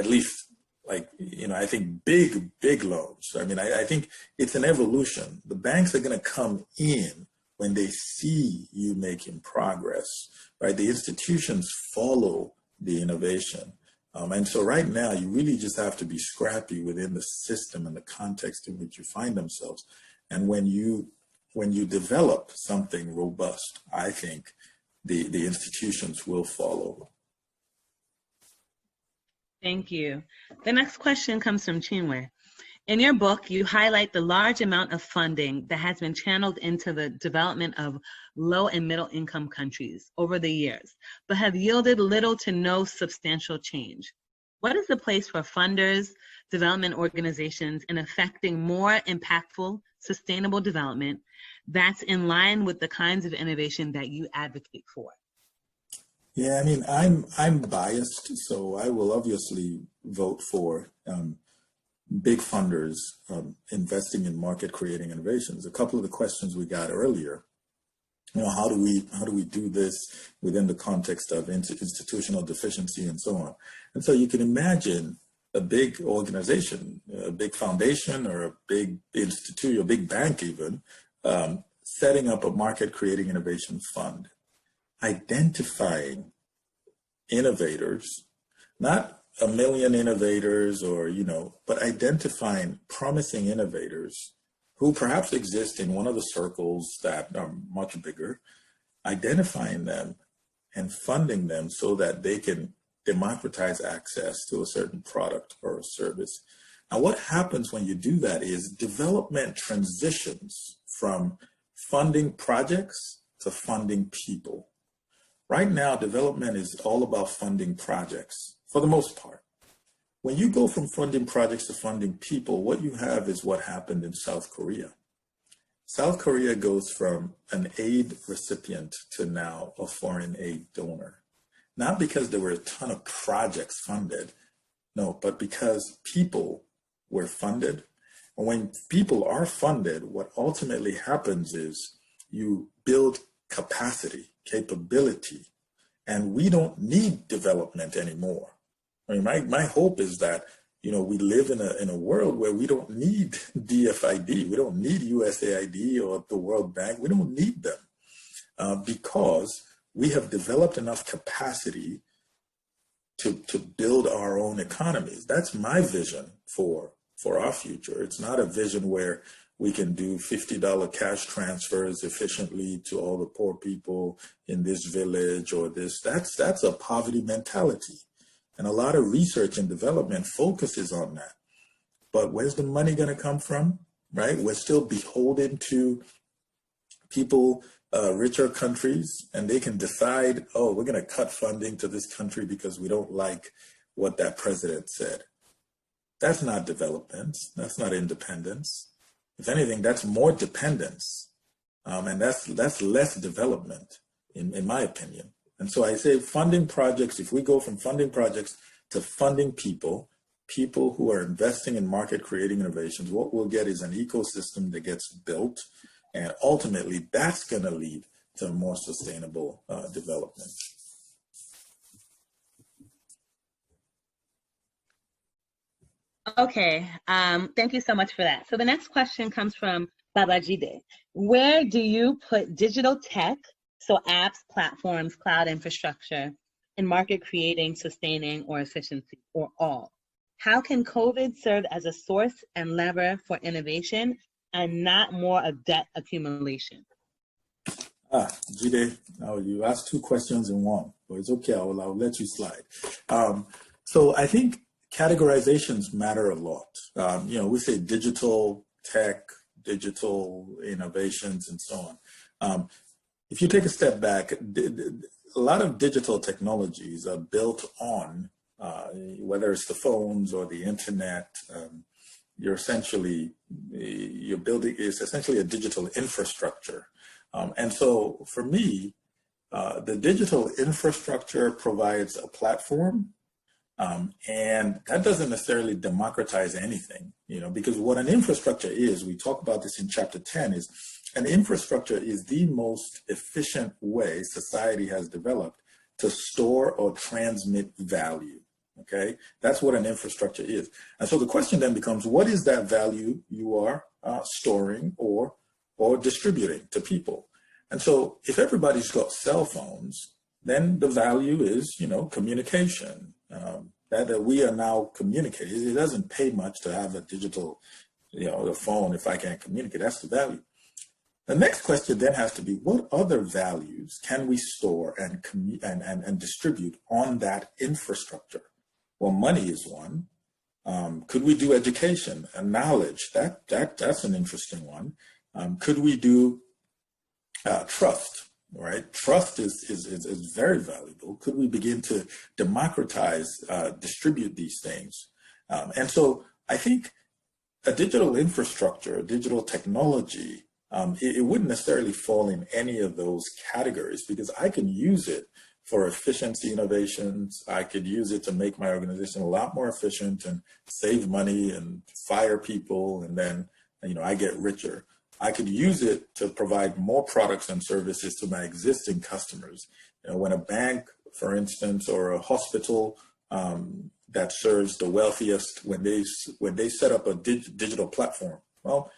least I think big loans. I mean, I think it's an evolution. The banks are going to come in when they see you making progress, right? The institutions follow the innovation. And so right now, you really just have to be scrappy within the system and the context in which you find themselves. And when you develop something robust, I think the institutions will follow. Thank you. The next question comes from Chinwe. In your book, you highlight the large amount of funding that has been channeled into the development of low and middle income countries over the years, but have yielded little to no substantial change. What is the place for funders, development organizations in affecting more impactful, sustainable development that's in line with the kinds of innovation that you advocate for? Yeah, I mean, I'm biased, so I will obviously vote for big funders investing in market creating innovations. A couple of the questions we got earlier, how do we do this within the context of institutional deficiency and so on? And so you can imagine a big organization, a big foundation or a big institute, a big bank even, setting up a market creating innovation fund, identifying innovators, not a million innovators but identifying promising innovators who perhaps exist in one of the circles that are much bigger, identifying them and funding them so that they can democratize access to a certain product or a service. Now, what happens when you do that is development transitions from funding projects to funding people. Right now, development is all about funding projects for the most part. When you go from funding projects to funding people, what you have is what happened in South Korea. South Korea goes from an aid recipient to now a foreign aid donor. Not because there were a ton of projects funded, no, but because people were funded. And when people are funded, what ultimately happens is you build capacity, capability, and we don't need development anymore. I mean, my hope is that, we live in a world where we don't need DFID, we don't need USAID or the World Bank, we don't need them because we have developed enough capacity to build our own economies. That's my vision for our future. It's not a vision where we can do $50 cash transfers efficiently to all the poor people in this village or this. That's a poverty mentality. And a lot of research and development focuses on that. But where's the money going to come from, right? We're still beholden to people, richer countries, and they can decide, we're going to cut funding to this country because we don't like what that president said. That's not development. That's not independence. If anything, that's more dependence. And that's less development, in my opinion. And so I say funding projects, if we go from funding projects to funding people who are investing in market creating innovations, what we'll get is an ecosystem that gets built. And ultimately, that's going to lead to more sustainable development. Okay, thank you so much for that. So the next question comes from Babajide. Where do you put digital tech, so apps, platforms, cloud infrastructure, in market creating, sustaining, or efficiency, or all? How can COVID serve as a source and lever for innovation and not more of debt accumulation? Jide, now you asked two questions in one, but it's okay, I'll let you slide. So I think categorizations matter a lot. We say digital tech, digital innovations, and so on. If you take a step back, a lot of digital technologies are built on, whether it's the phones or the internet, you're building, it's essentially a digital infrastructure. And so for me, the digital infrastructure provides a platform, and that doesn't necessarily democratize anything, because what an infrastructure is, we talk about this in chapter 10, is an infrastructure is the most efficient way society has developed to store or transmit value. Okay, that's what an infrastructure is. And so the question then becomes, what is that value you are storing or distributing to people? And so if everybody's got cell phones, then the value is, communication. That we are now communicating. It doesn't pay much to have a digital, a phone if I can't communicate. That's the value. The next question then has to be, what other values can we store and distribute on that infrastructure? Well, money is one. Could we do education and knowledge? That's an interesting one. Could we do trust? Right, trust is very valuable. Could we begin to democratize, distribute these things? And so I think a digital infrastructure, digital technology, it wouldn't necessarily fall in any of those categories, because I can use it for efficiency innovations. I could use it to make my organization a lot more efficient and save money and fire people, and then I get richer. I could use it to provide more products and services to my existing customers. When a bank, for instance, or a hospital that serves the wealthiest, when they set up a digital platform, well,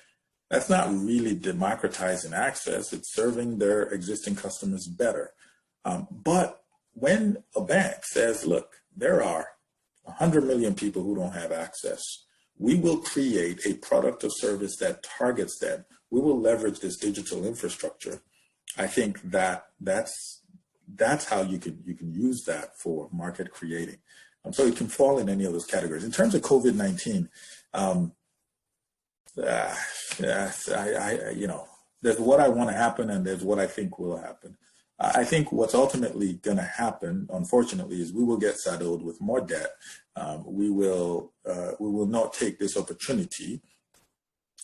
that's not really democratizing access. It's serving their existing customers better. But when a bank says, look, there are 100 million people who don't have access, we will create a product or service that targets them. We will leverage this digital infrastructure. I think that's how you can use that for market creating. So it can fall in any of those categories. In terms of COVID-19, there's what I want to happen and there's what I think will happen. I think what's ultimately going to happen, unfortunately, is we will get saddled with more debt. We will not take this opportunity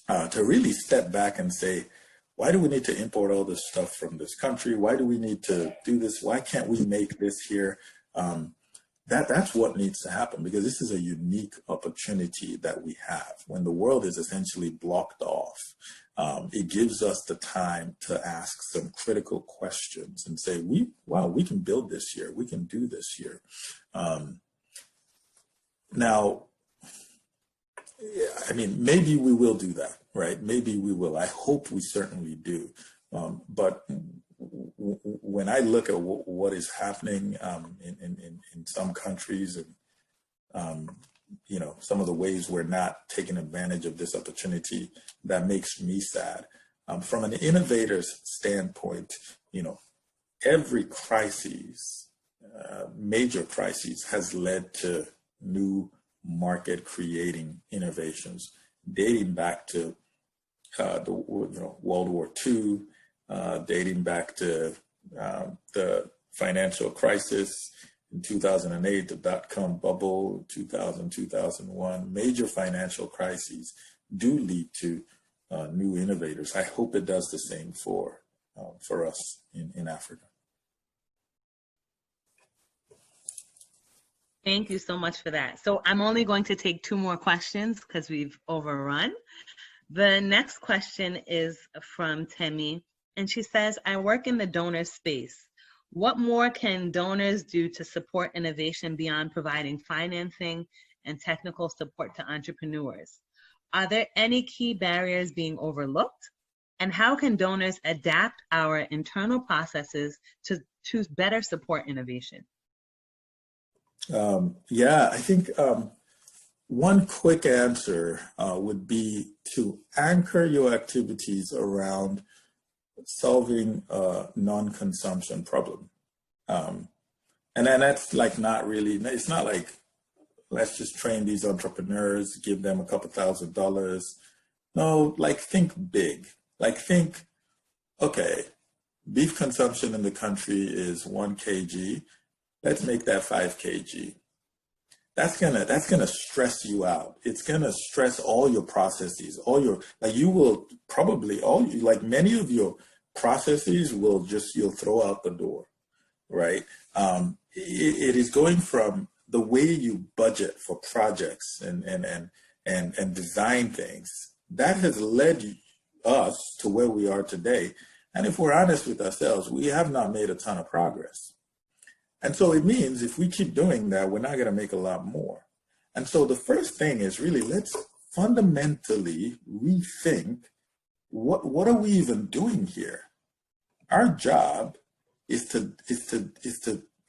to really step back and say, why do we need to import all this stuff from this country? Why do we need to do this? Why can't we make this here? That's what needs to happen, because this is a unique opportunity that we have. When the world is essentially blocked off, it gives us the time to ask some critical questions and say, we can build this here. We can do this here. Now, I mean, maybe we will do that, right? Maybe we will. I hope we certainly do. But when I look at what is happening in some countries, and some of the ways we're not taking advantage of this opportunity, that makes me sad. From an innovator's standpoint, every crisis, major crisis, has led to new market creating innovations dating back to World War II, dating back to the financial crisis in 2008, the dot-com bubble, 2000, 2001. Major financial crises do lead to new innovators. I hope it does the same for us in Africa. Thank you so much for that. So I'm only going to take 2 more questions because we've overrun. The next question is from Temi, and she says, I work in the donor space. What more can donors do to support innovation beyond providing financing and technical support to entrepreneurs? Are there any key barriers being overlooked? And how can donors adapt our internal processes to better support innovation? I think one quick answer would be to anchor your activities around solving a non-consumption problem. And then that's like not really, it's not like, let's just train these entrepreneurs, give them a couple $1,000s. No, like think big. Like think, okay, beef consumption in the country is 1 kg. Let's make that 5 kg. That's gonna stress you out. It's gonna stress all your processes, you will probably, many of your processes you'll throw out the door, right? It is going from the way you budget for projects and design things. That has led us to where we are today. And if we're honest with ourselves, we have not made a ton of progress. And so it means if we keep doing that, we're not going to make a lot more. And so the first thing is really, let's fundamentally rethink what are we even doing here? Our job is to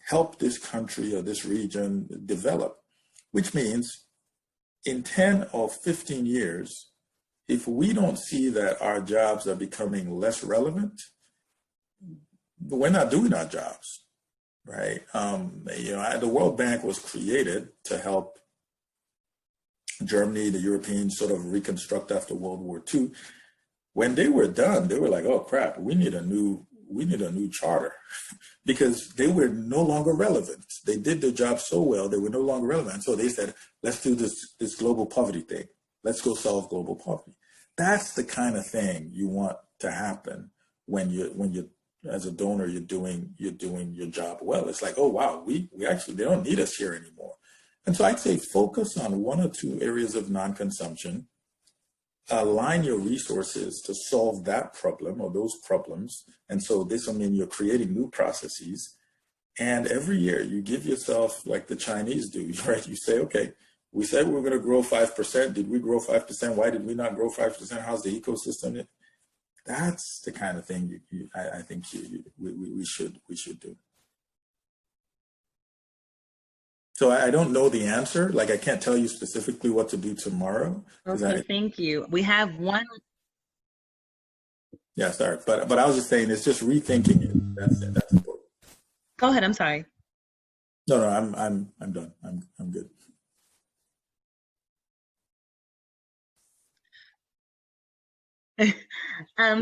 help this country or this region develop, which means in 10 or 15 years, if we don't see that our jobs are becoming less relevant, we're not doing our jobs, right? The World Bank was created to help Germany, the Europeans sort of reconstruct after World War II. When they were done, they were like, oh crap, we need a new charter because they were no longer relevant. They did their job so well, they were no longer relevant. So they said, let's do this global poverty thing. Let's go solve global poverty. That's the kind of thing you want to happen when you as a donor, you're doing your job well. It's like, oh wow, we actually, they don't need us here anymore. And so I'd say focus on one or two areas of non-consumption, align your resources to solve that problem or those problems. And so this will mean you're creating new processes. And every year you give yourself, like the Chinese do, right? You say, okay, we said we were going to grow 5%. Did we grow 5%? Why did we not grow 5%? How's the ecosystem? That's the kind of thing I think we should do. So I don't know the answer. Like I can't tell you specifically what to do tomorrow. Okay, thank you. We have one. Yeah, sorry, but I was just saying it's just rethinking it. That's important. Go ahead. I'm sorry. No, I'm done. I'm good.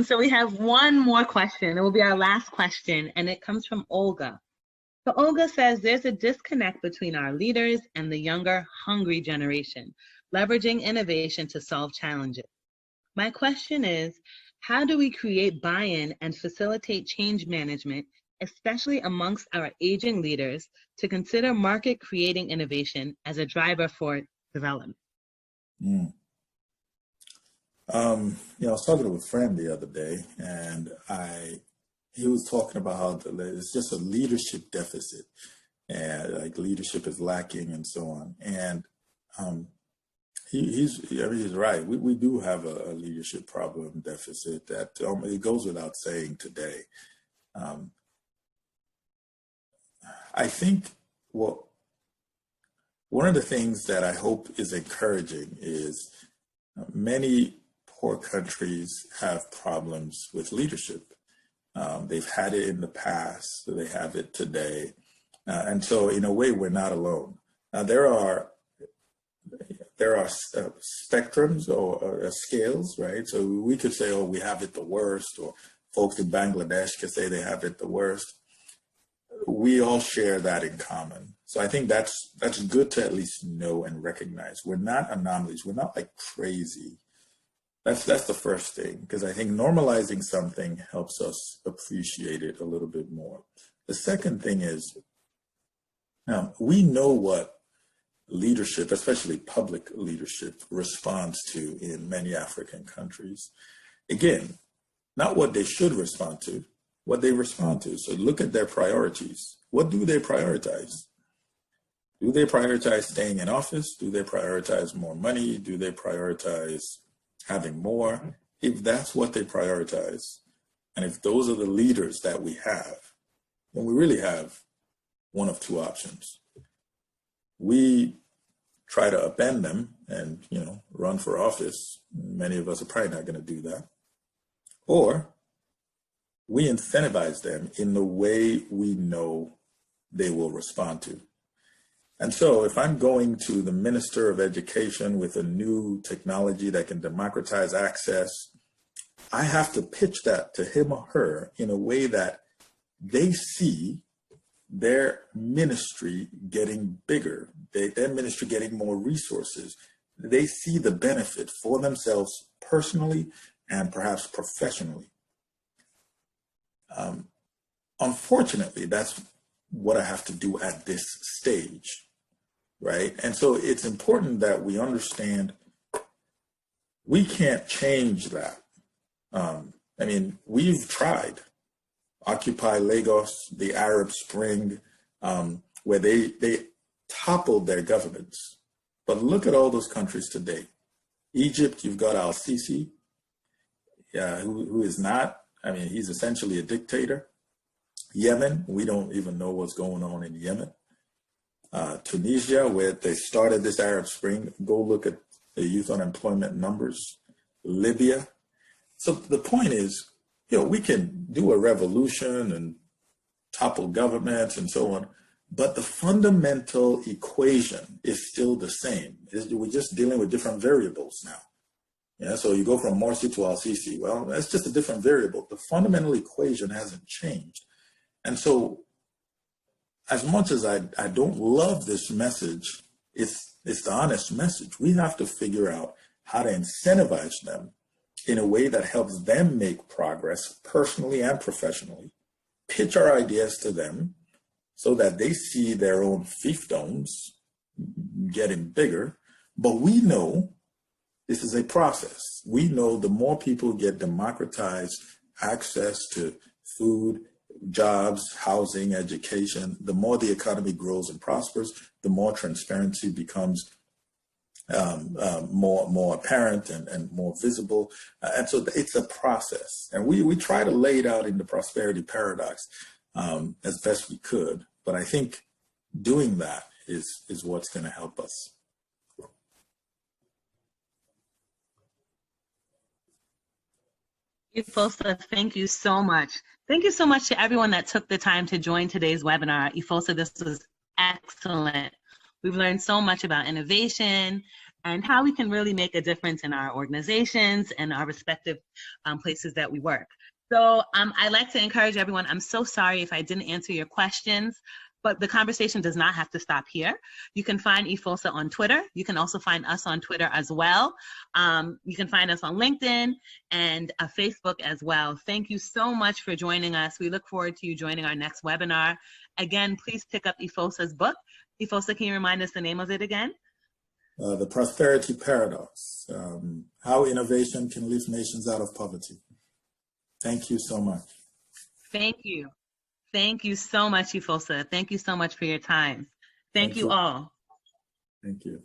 So we have one more question. It will be our last question, and it comes from Olga. So Olga says there's a disconnect between our leaders and the younger, hungry generation, leveraging innovation to solve challenges. My question is, how do we create buy-in and facilitate change management, especially amongst our aging leaders, to consider market-creating innovation as a driver for development? I was talking to a friend the other day, and he was talking about how it's just a leadership deficit, and like leadership is lacking and so on. And he's right. We do have a leadership problem deficit that it goes without saying today. I think one of the things that I hope is encouraging is many poor countries have problems with leadership. They've had it in the past, so they have it today. And so in a way, we're not alone. Now, there are spectrums or scales, right? So we could say, oh, we have it the worst, or folks in Bangladesh could say they have it the worst. We all share that in common. So I think that's good to at least know and recognize. We're not anomalies. We're not like crazy. That's the first thing, because I think normalizing something helps us appreciate it a little bit more. The second thing is, we know what leadership, especially public leadership, responds to in many African countries. Again, not what they should respond to, what they respond to. So look at their priorities. What do they prioritize? Do they prioritize staying in office? Do they prioritize more money? Do they prioritize having more? If that's what they prioritize, and if those are the leaders that we have, then we really have one of two options. We try to upend them and, run for office. Many of us are probably not going to do that. Or we incentivize them in the way we know they will respond to. And so if I'm going to the Minister of Education with a new technology that can democratize access, I have to pitch that to him or her in a way that they see their ministry getting bigger, their ministry getting more resources. They see the benefit for themselves personally and perhaps professionally. Unfortunately, that's what I have to do at this stage, right? And so it's important that we understand we can't change that. We've tried. Occupy Lagos, the Arab Spring, where they toppled their governments. But look at all those countries today. Egypt, you've got al-Sisi, who is not, I mean, he's essentially a dictator. Yemen, we don't even know what's going on in Yemen. Tunisia, where they started this Arab Spring, go look at the youth unemployment numbers. Libya. So the point is, we can do a revolution and topple governments and so on, but the fundamental equation is still the same. We're just dealing with different variables now. Yeah, so you go from Morsi to al-Sisi. Well, that's just a different variable. The fundamental equation hasn't changed. And so as much as I don't love this message, it's the honest message. We have to figure out how to incentivize them in a way that helps them make progress personally and professionally, pitch our ideas to them so that they see their own fiefdoms getting bigger. But we know this is a process. We know the more people get democratized access to food, jobs, housing, education, the more the economy grows and prospers, the more transparency becomes more apparent and more visible. And so it's a process. And we try to lay it out in the prosperity paradox as best we could. But I think doing that is what's going to help us. Efosa, thank you so much. Thank you so much to everyone that took the time to join today's webinar. Efosa, this was excellent. We've learned so much about innovation and how we can really make a difference in our organizations and our respective places that we work. So I'd like to encourage everyone, I'm so sorry if I didn't answer your questions, but the conversation does not have to stop here. You can find Efosa on Twitter. You can also find us on Twitter as well. You can find us on LinkedIn and Facebook as well. Thank you so much for joining us. We look forward to you joining our next webinar. Again, please pick up Efosa's book. Efosa, can you remind us the name of it again? The Prosperity Paradox, How Innovation Can Lift Nations Out of Poverty. Thank you so much. Thank you. Thank you so much, Efosa. Thank you so much for your time. Thank you all. Thank you.